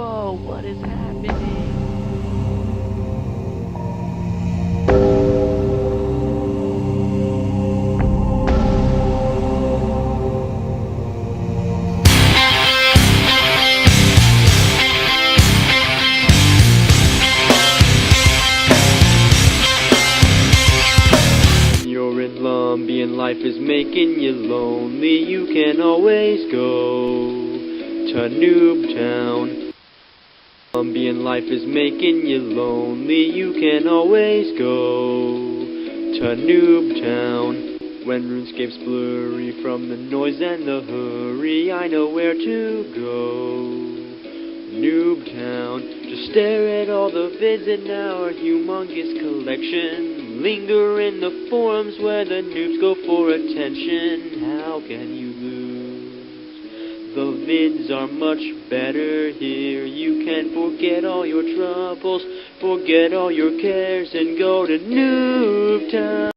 Whoa, what is happening? You're in Lumbee and life is making you lonely. You can always go to Noobtown. Lumbee and life is making you lonely. You can always go to Noobtown. When RuneScape's blurry from the noise and the hurry, I know where to go. Noobtown. Just stare at all the vids in our humongous collection. Linger in the forums where the noobs go for attention. How can you lose? The vids are much better here. You can forget all your troubles, forget all your cares, and go to Noobtown.